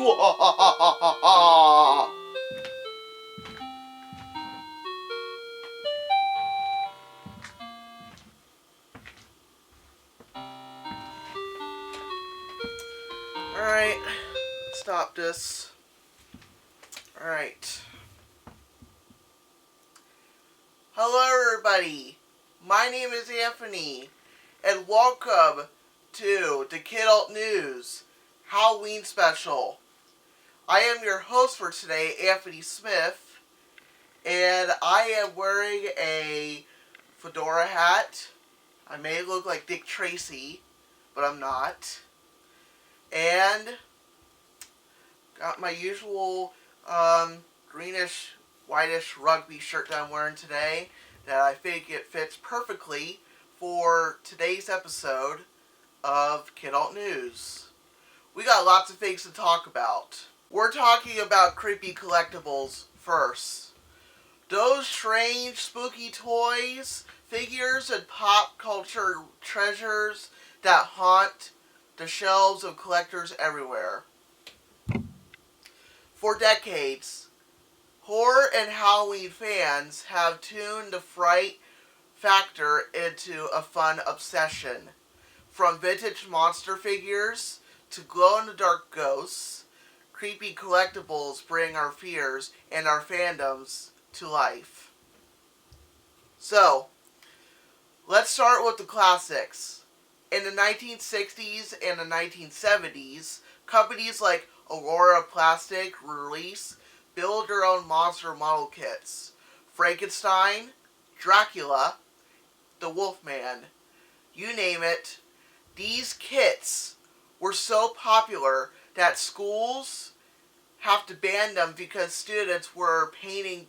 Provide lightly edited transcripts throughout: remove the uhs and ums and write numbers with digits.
Alright, stop this. Alright. Hello everybody, my name is Anthony, and welcome to the Kidult News Halloween Special. I am your host for today, Anthony Smith, and I am wearing a fedora hat. I may look like Dick Tracy, but I'm not. And got my usual greenish, whitish rugby shirt that I'm wearing today that I think it fits perfectly for today's episode of Kidult News. We got lots of things to talk about. We're talking about creepy collectibles first. Those strange, spooky toys, figures, and pop culture treasures that haunt the shelves of collectors everywhere. For decades, horror and Halloween fans have tuned the fright factor into a fun obsession. From vintage monster figures to glow-in-the-dark ghosts, creepy collectibles bring our fears and our fandoms to life. So, let's start with the classics. In the 1960s and the 1970s, companies like Aurora Plastic release build your own monster model kits. Frankenstein, Dracula, the Wolfman, you name it. These kits were so popular that schools have to ban them because students were painting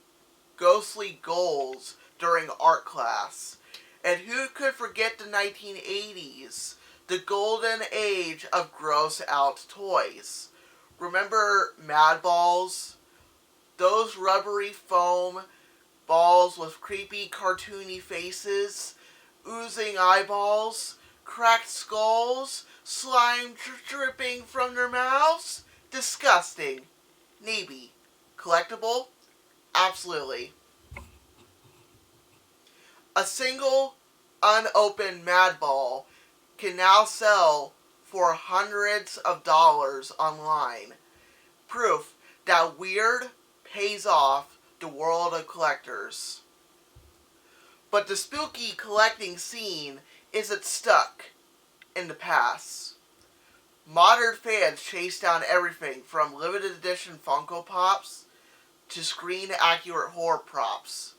ghostly ghouls during art class. And who could forget the 1980s, the golden age of gross out toys? Remember Mad Balls? Those rubbery foam balls with creepy cartoony faces, oozing eyeballs, cracked skulls, slime dripping from their mouths? Disgusting. Maybe. Collectible? Absolutely. A single unopened Mad Ball can now sell for hundreds of dollars online. Proof that weird pays off the world of collectors. But the spooky collecting scene isn't stuck in the past. Modern fans chase down everything from limited edition Funko Pops to screen-accurate horror props.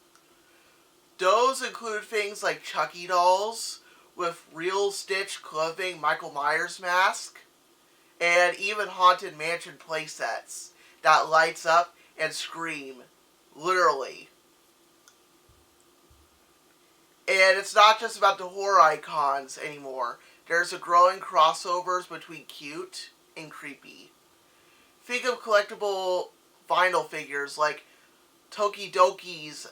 Those include things like Chucky dolls with real stitched clothing Michael Myers mask, and even Haunted Mansion playsets that lights up and scream, literally. And it's not just about the horror icons anymore. There's a growing crossovers between cute and creepy. Think of collectible vinyl figures like Tokidoki's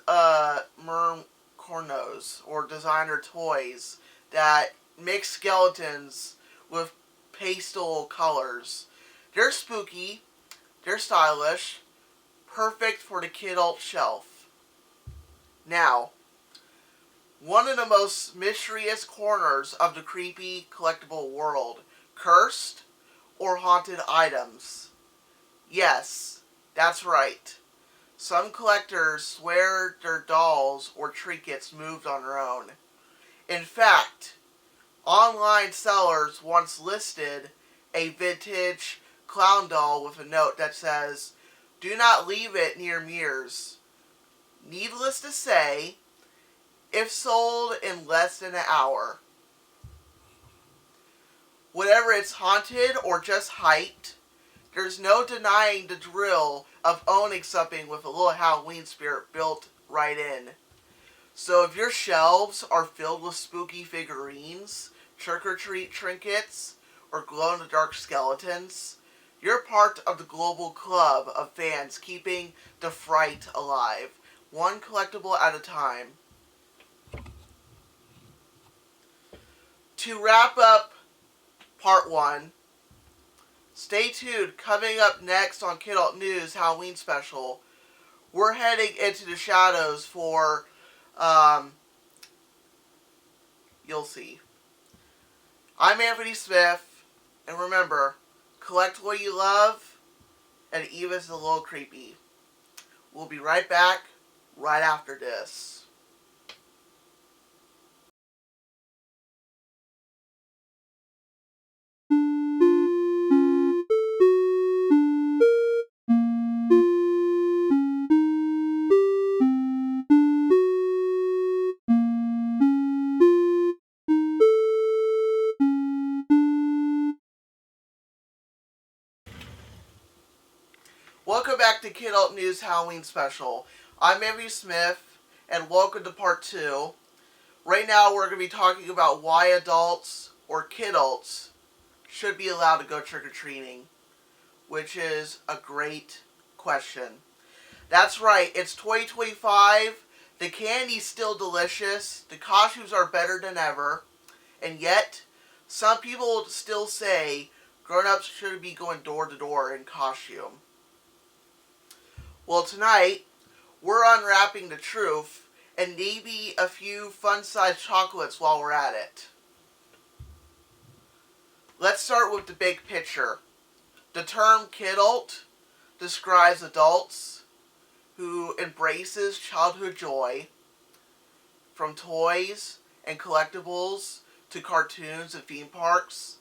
Mercornos or designer toys that mix skeletons with pastel colors. They're spooky, they're stylish, perfect for the kidult shelf. Now, one of the most mysterious corners of the creepy collectible world, cursed or haunted items. Yes, that's right. Some collectors swear their dolls or trinkets moved on their own. In fact, online sellers once listed a vintage clown doll with a note that says, "Do not leave it near mirrors." Needless to say, if sold in less than an hour. Whether it's haunted or just hyped, there's no denying the thrill of owning something with a little Halloween spirit built right in. So if your shelves are filled with spooky figurines, trick-or-treat trinkets, or glow-in-the-dark skeletons, you're part of the global club of fans keeping the fright alive, one collectible at a time. To wrap up part 1, Stay tuned. Coming up next on Kidult News Halloween special, we're heading into the shadows for, you'll see. I'm Anthony Smith, and remember, collect what you love, and Eva's a little creepy. We'll be right back, right after this. Welcome back to Kidult News Halloween Special. I'm Anthony Smith, and welcome to part 2. Right now we're going to be talking about why adults, or kidults, should be allowed to go trick-or-treating, which is a great question. That's right, it's 2025, the candy's still delicious, the costumes are better than ever, and yet, some people still say grown-ups should be going door to door in costume. Well, tonight, we're unwrapping the truth, and maybe a few fun-sized chocolates while we're at it. Let's start with the big picture. The term kidult describes adults who embraces childhood joy, from toys and collectibles to cartoons and theme parks.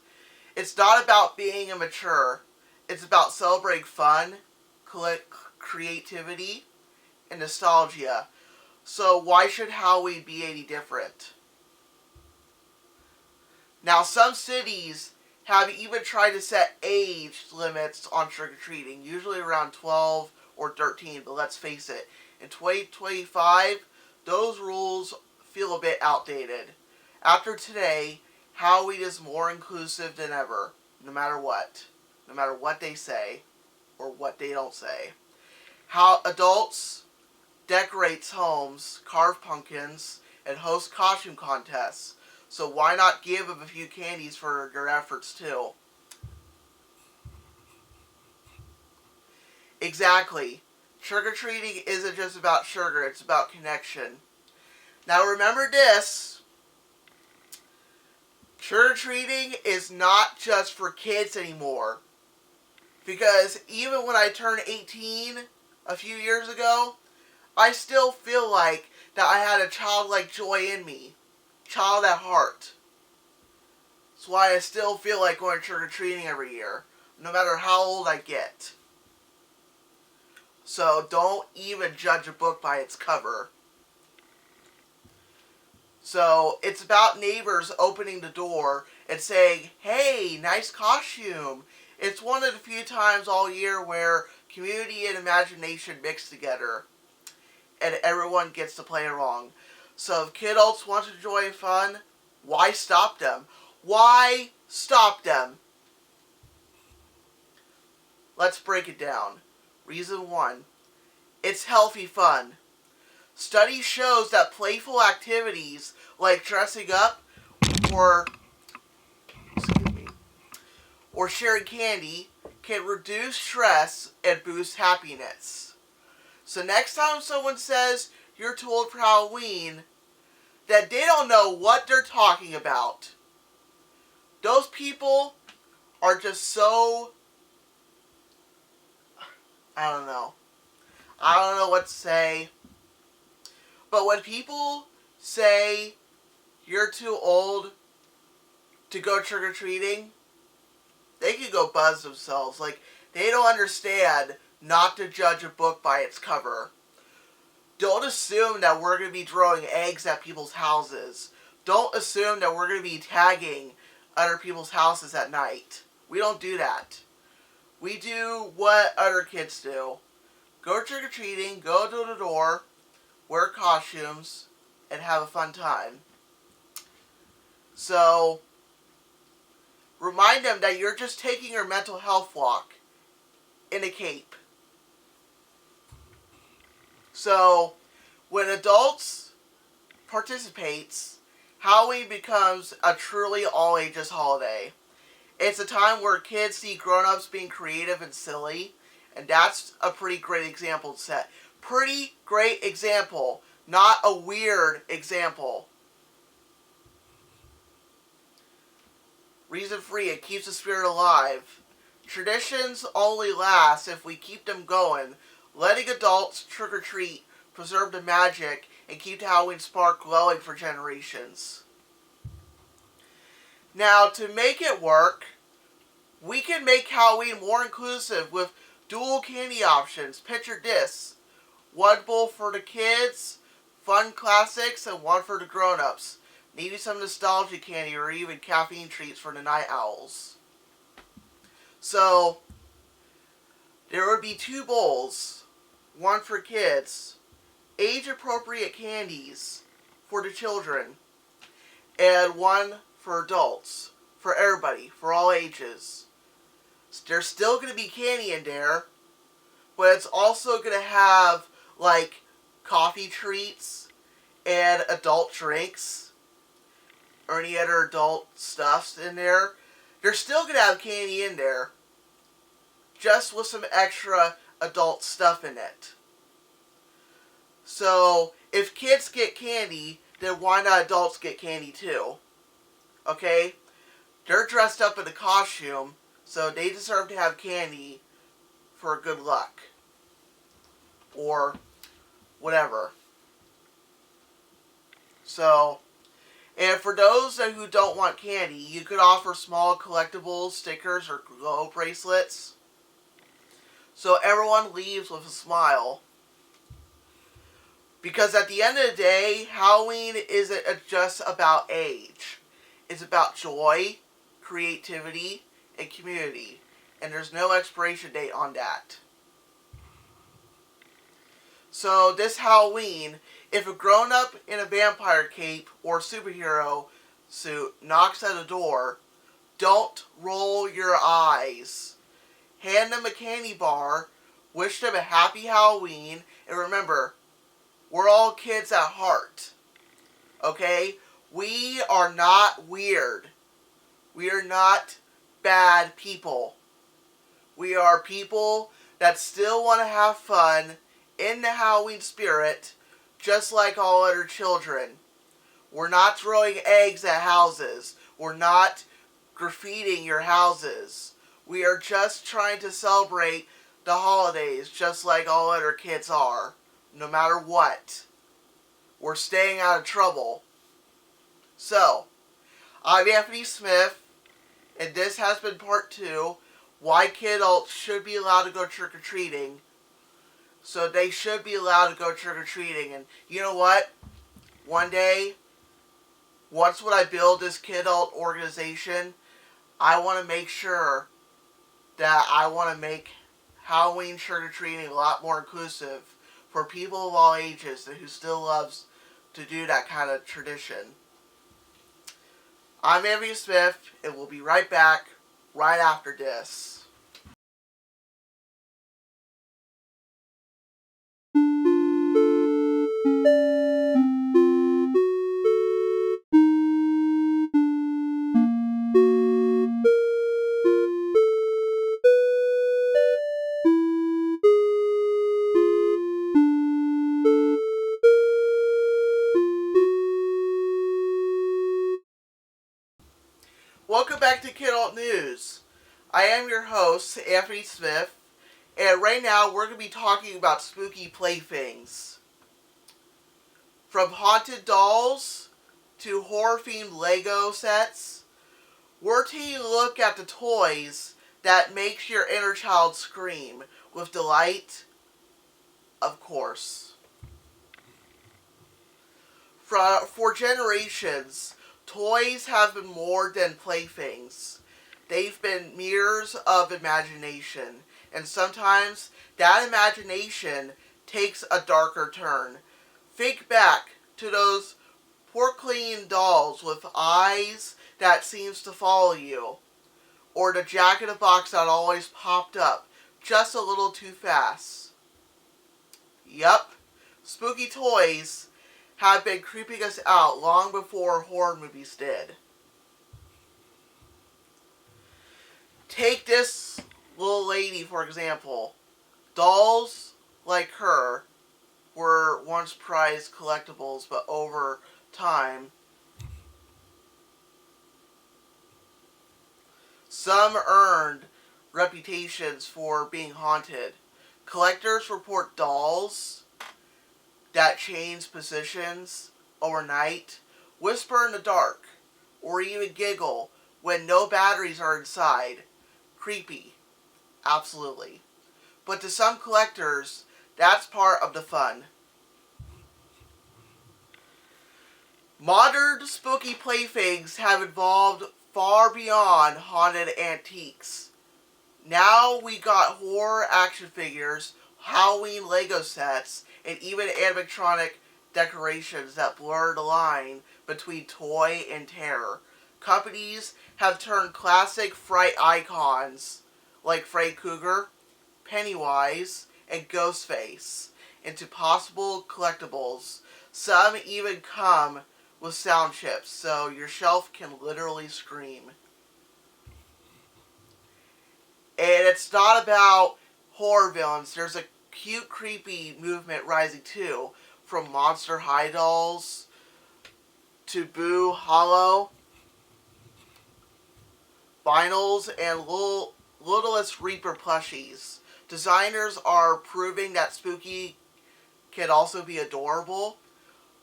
It's not about being immature. It's about celebrating fun, creativity, and nostalgia. So why should Halloween be any different? Now, some cities have even tried to set age limits on trick-or-treating, usually around 12 or 13, but let's face it, in 2025, those rules feel a bit outdated. After today, Halloween is more inclusive than ever, no matter what they say, or what they don't say. How adults decorates homes, carve pumpkins, and host costume contests. So why not give them a few candies for their efforts too? Exactly. Trick-or-treating isn't just about sugar, it's about connection. Now remember this. Trick-or-treating is not just for kids anymore. Because even when I turned 18 a few years ago, I still feel like that I had a childlike joy in me. Child at heart. That's why I still feel like going trick-or-treating every year, no matter how old I get. So don't even judge a book by its cover. So it's about neighbors opening the door and saying, "Hey, nice costume." It's one of the few times all year where community and imagination mix together, and everyone gets to play along. So if kidults want to enjoy fun, why stop them? Why stop them? Let's break it down. Reason 1. It's healthy fun. Study shows that playful activities like dressing up or sharing candy can reduce stress and boost happiness. So next time someone says you're too old for Halloween, that they don't know what they're talking about. Those people are just so... I don't know what to say. But when people say you're too old to go trick-or-treating, they can go buzz themselves. Like, they don't understand not to judge a book by its cover. Don't assume that we're going to be throwing eggs at people's houses. Don't assume that we're going to be tagging other people's houses at night. We don't do that. We do what other kids do. Go trick-or-treating, go door to door, wear costumes, and have a fun time. So, remind them that you're just taking your mental health walk in a cape. So, when adults participates, Halloween becomes a truly all-ages holiday. It's a time where kids see grown-ups being creative and silly, and that's a pretty great example to set. Pretty great example, not a weird example. Reason 3, it keeps the spirit alive. Traditions only last if we keep them going. Letting adults trick-or-treat preserve the magic and keep the Halloween spark glowing for generations. Now, to make it work, we can make Halloween more inclusive with dual candy options. Picture this: one bowl for the kids, fun classics, and one for the grown-ups. Maybe some nostalgia candy or even caffeine treats for the night owls. So, there would be 2 bowls, one for kids, age-appropriate candies for the children, and one for adults, for everybody, for all ages. There's still going to be candy in there, but it's also going to have, like, coffee treats and adult drinks or any other adult stuffs in there. They're still going to have candy in there, just with some extra adult stuff in it. So, if kids get candy, then why not adults get candy too? Okay? They're dressed up in a costume, so they deserve to have candy for good luck. Or whatever. So, and for those who don't want candy, you could offer small collectibles, stickers, or glow bracelets, so everyone leaves with a smile. Because at the end of the day, Halloween isn't just about age. It's about joy, creativity, and community. And there's no expiration date on that. So this Halloween, if a grown-up in a vampire cape or superhero suit knocks at a door, don't roll your eyes. Hand them a candy bar, wish them a happy Halloween, and remember, we're all kids at heart. Okay? We are not weird. We are not bad people. We are people that still want to have fun in the Halloween spirit, just like all other children. We're not throwing eggs at houses. We're not graffitiing your houses. We are just trying to celebrate the holidays just like all other kids are. No matter what. We're staying out of trouble. So, I'm Anthony Smith, and this has been part 2, why Kidult should be allowed to go trick-or-treating. So they should be allowed to go trick-or-treating. And you know what? One day, once when I build this Kidult organization, I want to make sure that I want to make Halloween trick-or-treating a lot more inclusive for people of all ages who still loves to do that kind of tradition. I'm Anthony Smith, and we'll be right back right after this. Welcome back to Kidult News. I am your host, Anthony Smith, and right now we're going to be talking about spooky playthings. From haunted dolls to horror-themed Lego sets, we're taking a look at the toys that makes your inner child scream with delight, of course. For generations, toys have been more than playthings. They've been mirrors of imagination, and sometimes that imagination takes a darker turn. Think back to those porcelain dolls with eyes that seems to follow you, or the Jack in the Box that always popped up just a little too fast. Yup, spooky toys have been creeping us out long before horror movies did. Take this little lady, for example. Dolls like her were once prized collectibles, but over time, some earned reputations for being haunted. Collectors report dolls that change positions overnight, whisper in the dark, or even giggle when no batteries are inside. Creepy. Absolutely. But to some collectors, that's part of the fun. Modern spooky playthings have evolved far beyond haunted antiques. Now we got horror action figures, Halloween Lego sets, and even animatronic decorations that blur the line between toy and terror. Companies have turned classic fright icons like Freddy Krueger, Pennywise, and Ghostface into possible collectibles. Some even come with sound chips, so your shelf can literally scream. And it's not about horror villains. There's a cute, creepy movement rising too, from Monster High dolls to Boo Hollow, vinyls, and Littlest Reaper plushies. Designers are proving that spooky can also be adorable.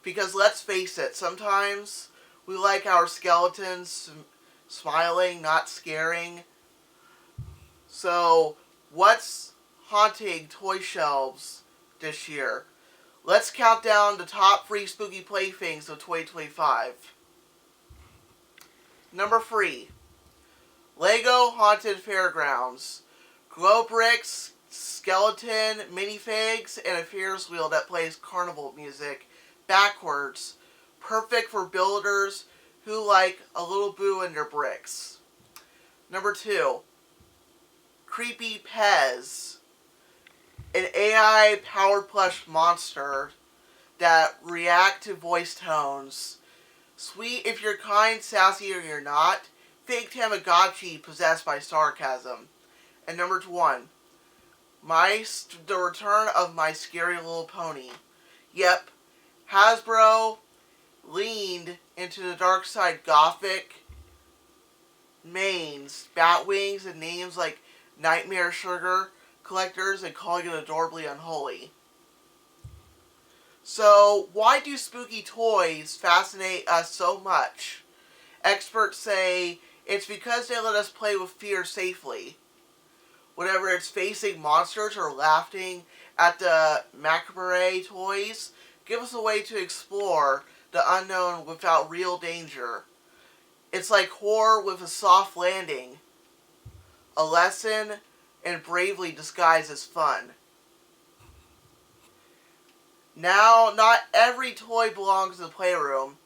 Because let's face it, sometimes we like our skeletons smiling, not scaring. So, what's haunting toy shelves this year? Let's count down the top 3 spooky playthings of 2025. Number 3. Lego Haunted Fairgrounds. Glow bricks, skeleton, minifigs, and a Ferris wheel that plays carnival music backwards. Perfect for builders who like a little boo in their bricks. Number 2. Creepy Pez. An AI-powered plush monster that react to voice tones. Sweet if you're kind, sassy or you're not. Fake Tamagotchi possessed by sarcasm. And number 1. The return of My Scary Little Pony. Yep, Hasbro leaned into the dark side gothic mains, bat wings, and names like Nightmare Sugar collectors and calling it adorably unholy. So, why do spooky toys fascinate us so much? Experts say it's because they let us play with fear safely. Whether it's facing monsters or laughing at the macabre toys, give us a way to explore the unknown without real danger. It's like horror with a soft landing. A lesson and bravely disguised as fun. Now, not every toy belongs in the playroom.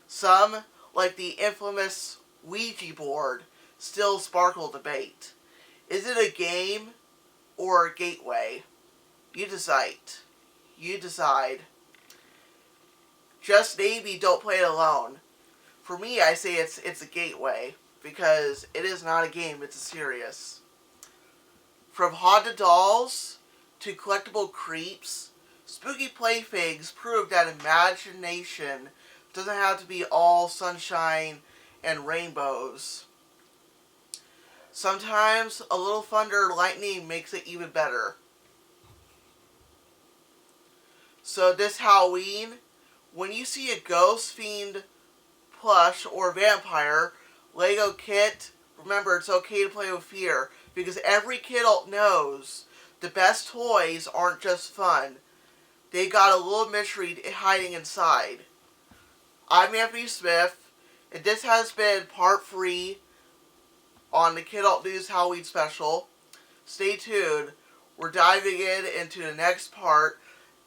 Some, like the infamous Ouija board, still sparkle debate. Is it a game or a gateway? You decide. You decide. Just maybe don't play it alone. For me, I say it's a gateway, because it is not a game, it's a serious. From haunted dolls to collectible creeps, spooky playthings prove that imagination doesn't have to be all sunshine and rainbows. Sometimes a little thunder or lightning makes it even better. So this Halloween, when you see a ghost, fiend, plush, or vampire Lego kit, remember it's okay to play with fear, because every kid knows the best toys aren't just fun. They got a little mystery hiding inside. I'm Anthony Smith, and this has been part 3 on the Kidult News Halloween special. Stay tuned. We're diving into the next part.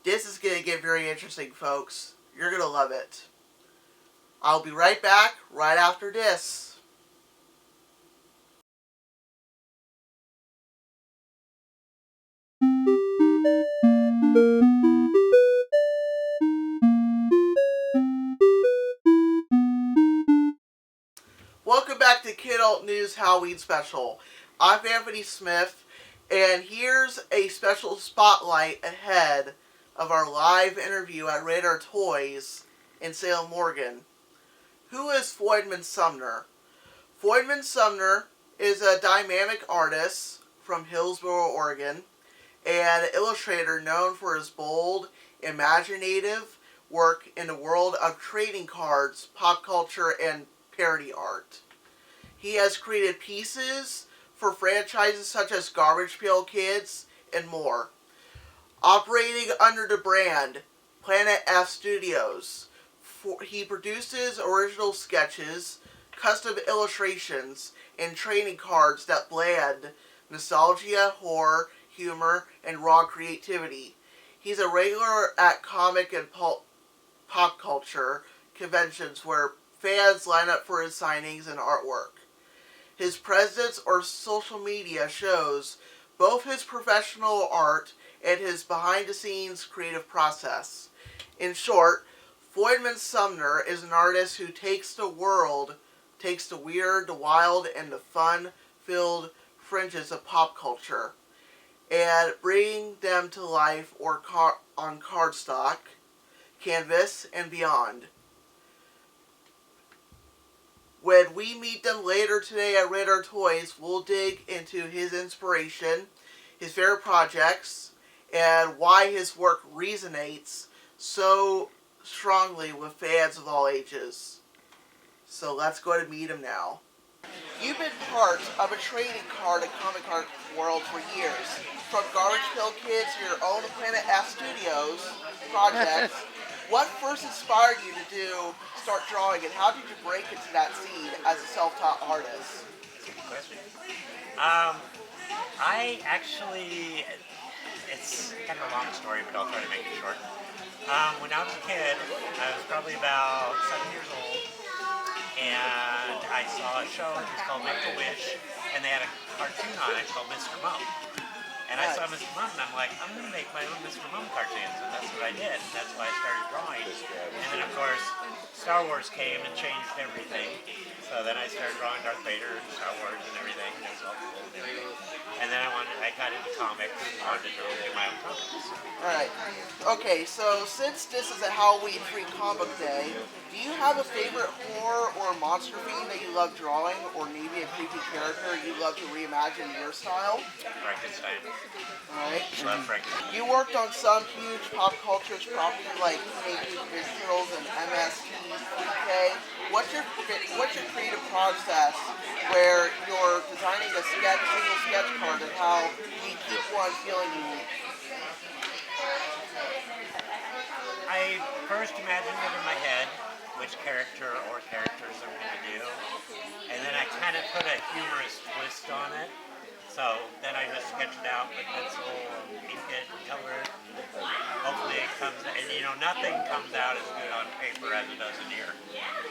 This is going to get very interesting, folks. You're going to love it. I'll be right back right after this. Welcome back to Kidult News Halloween Special. I'm Anthony Smith, and here's a special spotlight ahead of our live interview at Radar Toys in Salem, Oregon. Who is Floydman Sumner? Floydman Sumner is a dynamic artist from Hillsboro, Oregon, and an illustrator known for his bold, imaginative work in the world of trading cards, pop culture, and parody art. He has created pieces for franchises such as Garbage Pail Kids and more. Operating under the brand Planet F Studios, he produces original sketches, custom illustrations, and trading cards that blend nostalgia, horror, humor, and raw creativity. He's a regular at comic and pop culture conventions where fans line up for his signings and artwork. His presence or social media shows both his professional art and his behind-the-scenes creative process. In short, Floydman Sumner is an artist who takes the weird, the wild, and the fun-filled fringes of pop culture and bring them to life on cardstock, canvas, and beyond. When we meet them later today at Radar Toys, we'll dig into his inspiration, his favorite projects, and why his work resonates so strongly with fans of all ages. So let's go to meet him now. You've been part of a trading card and comic art world for years. From Garbage Pail Kids to your own Planet F Studios projects, what first inspired you to start drawing, and how did you break into that scene as a self-taught artist? That's a good question. I actually, it's kind of a long story, but I'll try to make it short. When I was a kid, I was probably about 7 years old, and I saw a show, it was called Make a Wish, and they had a cartoon on it called Mr. Mum. And I saw Mr. Mum, and I'm like, I'm going to make my own Mr. Mum cartoons, and that's what I did. And that's why I started drawing. And then, of course, Star Wars came and changed everything. So then I started drawing Darth Vader and Star Wars and everything, and it was all cool and everything. And then I got into comics and wanted to do my own comics. Alright. Okay, so since this is a Halloween free comic day, do you have a favorite horror or monster theme that you love drawing, or maybe a creepy character you love to reimagine in your style? Frankenstein. Alright. Love Frankenstein. You worked on some huge pop culture properties like Teenage Mutant Ninja Turtles and MST3K. What's your creative process where you're designing a single sketch card, and how you keep one feeling unique? I first imagined it in my head, which character or characters I'm going to do, and then I kind of put a humorous twist on it. So then I just sketch it out with pencil and ink it and color it, and hopefully it comes, and nothing comes out as good on paper as it does in here.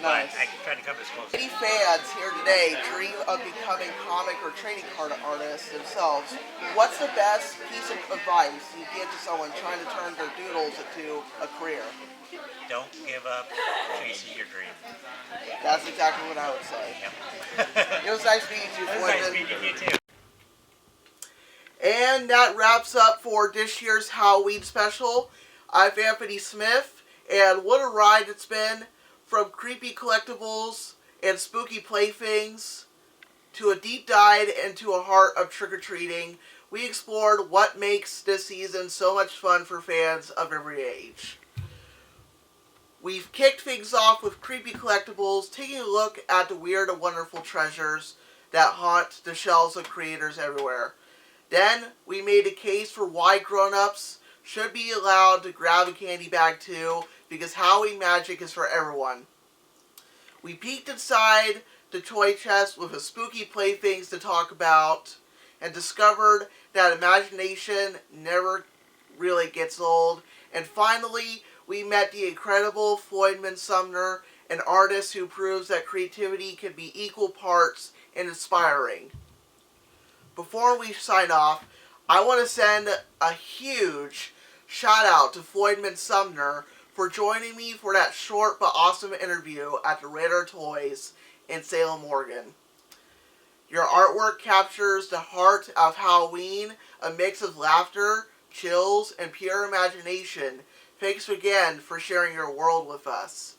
Nice. But I try to come as close. Many fans here today dream of becoming comic or trading card artists themselves. What's the best piece of advice you give to someone trying to turn their doodles into a career? Don't give up chasing your dream. That's exactly what I would say. Yep. It was nice meeting you, It was Floydman. nice meeting you too. And that wraps up for this year's Halloween special. I'm Anthony Smith, and what a ride it's been, from creepy collectibles and spooky playthings to a deep dive into a heart of trick-or-treating. We explored what makes this season so much fun for fans of every age. We've kicked things off with creepy collectibles, taking a look at the weird and wonderful treasures that haunt the shelves of creators everywhere. Then, we made a case for why grown-ups should be allowed to grab a candy bag too, because Halloween magic is for everyone. We peeked inside the toy chest with a spooky playthings to talk about, and discovered that imagination never really gets old. And finally, we met the incredible Floydman Sumner, an artist who proves that creativity can be equal parts and inspiring. Before we sign off, I want to send a huge shout out to Floydman Sumner for joining me for that short but awesome interview at the Radar Toys in Salem, Oregon. Your artwork captures the heart of Halloween, a mix of laughter, chills, and pure imagination. Thanks again for sharing your world with us.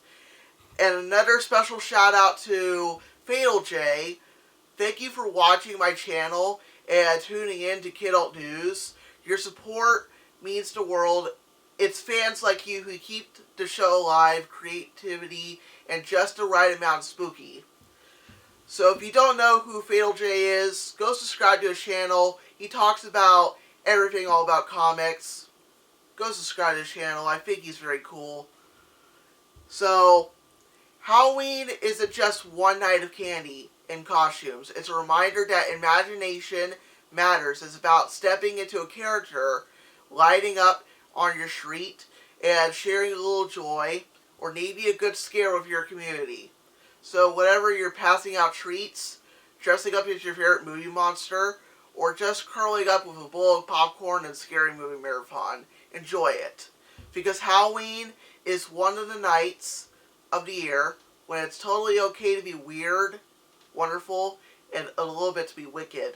And another special shout out to Fatal J. Thank you for watching my channel and tuning in to Kidult News. Your support means the world. It's fans like you who keep the show alive, creativity, and just the right amount of spooky. So if you don't know who Fatal J is, go subscribe to his channel. He talks about everything all about comics. Go subscribe to his channel. I think he's very cool. So, Halloween isn't just one night of candy and costumes. It's a reminder that imagination matters. It's about stepping into a character, lighting up on your street, and sharing a little joy, or maybe a good scare with your community. So whatever you're passing out treats, dressing up as your favorite movie monster, or just curling up with a bowl of popcorn and scary movie marathon, enjoy it. Because Halloween is one of the nights of the year when it's totally okay to be weird, wonderful, and a little bit to be wicked.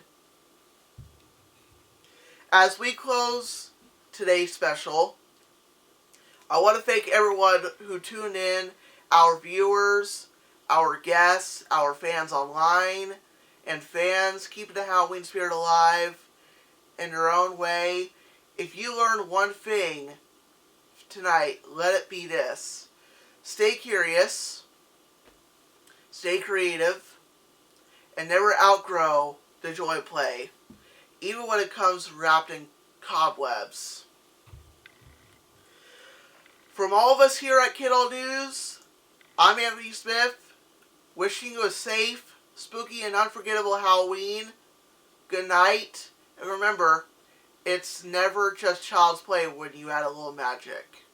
As we close today's special, I want to thank everyone who tuned in, our viewers, our guests, our fans online, and fans keeping the Halloween spirit alive in their own way. If you learned one thing tonight, let it be this. Stay curious, stay creative, and never outgrow the joy of play, even when it comes wrapped in cobwebs. From all of us here at Kidult News, I'm Anthony Smith, wishing you a safe, spooky, and unforgettable Halloween. Good night, and remember, it's never just child's play when you add a little magic.